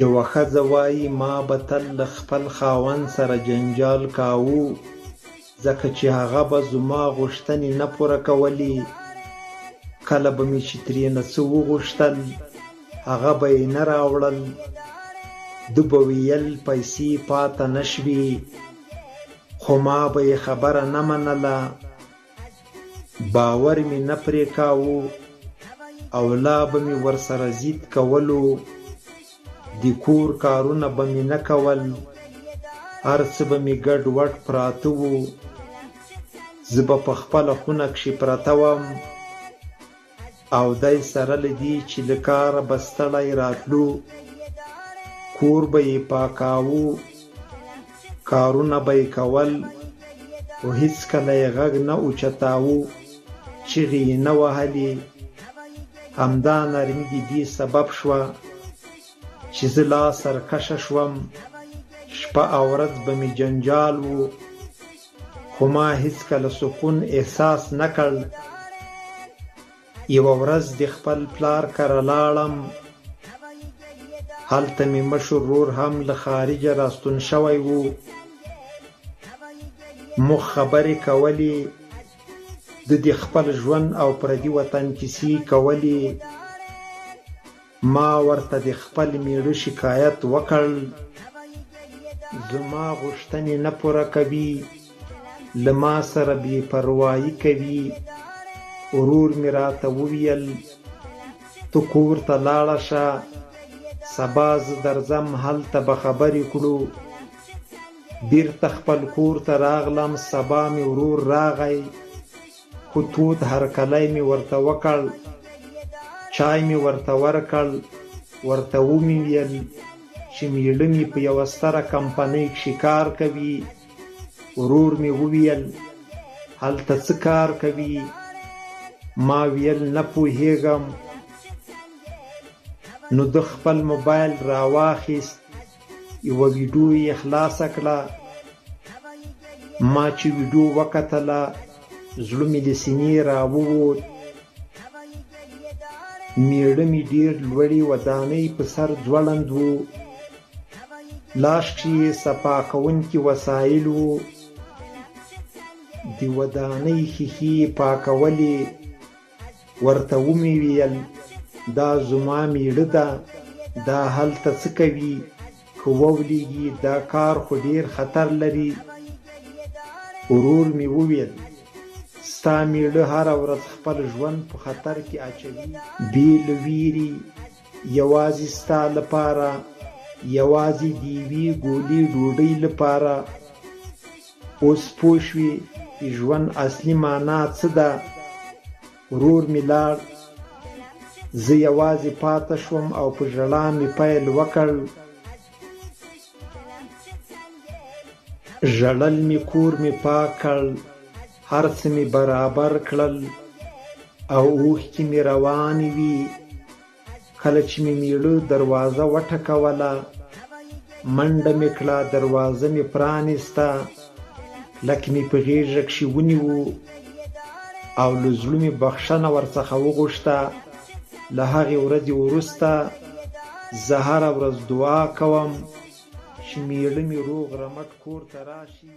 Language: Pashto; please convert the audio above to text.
یوه ښځه وایي ما به تل له خپل خاوند سره جنجال کاوه، ځکه چې هغه به زما غوښتنې نه پوره کولې. کله به مې چې ترېنه څه وغوښتل هغه به یې نه راوړل. ده به ویل پیسې پاته نه شوې، خو ما به یې خبره نه منله. باور مې نه پرې کاوه او لا به مې ورسره ضد کولو. د کور کارونه به مې نه کول، هر څه به مې ګډ وډ پراته وو. زه به په خپله خونه کښې پرته وم او دی سره له دې چې له کاره به ستړی راتلو. کور به یې پاکاوه، کارونه به یې کول، خو هېڅکله یې غږ نه اوچتاوه، چغې یې نه وهلې. همدا نرمي د دې سبب شوه چې زه لا سرکشه شوم. شپه او ورځ به مې جنجال و، خو ما هېڅکله سکون احساس نه کړ. یوه ورځ د خپل پلار کره لاړم. هلته مې مشر ورور هم له خارجه راستون شوی و. موږ خبرې کولې، ده د خپل ژوند او پردي وطن کیسې کولې. ما ورته د خپل میړه شکایت وکړ، زما غوښتنې نه پوره کوي، له ما سره بې پروایي کوي. ورور مې راته وویل ته کور ته لاړه شه، سبا زه درځم، هلته به خبرې کړو. بیرته خپل کور ته راغلم. سبا مې ورور راغی، خو تود هرکلی مې ورته وکړ، چای مې ورته ورکړ. ورته ومې ویل چې میړه مې په یوه ستره کمپنۍ کښې کار کوي. ورور مې وویل هلته څه کار کوي؟ ما ویل نه پوهېږم. نو ده خپل موبایل راواخیست، یوه ویډیو یې خلاصه کړه. ما چې ویډیو وکتله زړه مې له سینې راووت. میړه مې ډېر لوړې ودانۍ په سر ځوړند و، لاس کښې یې صفا کوونکي وسایل و. د ودانۍ ښیښې یې پاکولې. ورته ومې ویل دا زما میړه ده، دا هلته څه کوي؟ که وولېږي دا کار خو ډېر خطر لري. ورور مې وویل ستا میړه هره ورځ خپل ژوند په خطر کې اچوي، بې له ویرې، یوازې ستا لپاره، یوازې د یوې ګولې ډوډۍ لپاره. اوس پوه شوې د ژوند اصلي معنا څه ده؟ ورور مې لاړ، زه یوازې پاته شوم او په ژړا مې پیل وکړ. ژړل مې، کور مې پاک کړ، هر څه مې برابر کړل او اوښکې مې روانې وې. کله چې مې میړه دروازه وټکوله منډه مې کړه، دروازه مې پرانیسته، کلک مې په غېږه کښې ونیو او له زړه مې بخښنه ورڅخه وغوښته. له هغې ورځې وروسته زه هره ورځ دعا کوم چې میړه مې روغ رمټ کور ته راشي.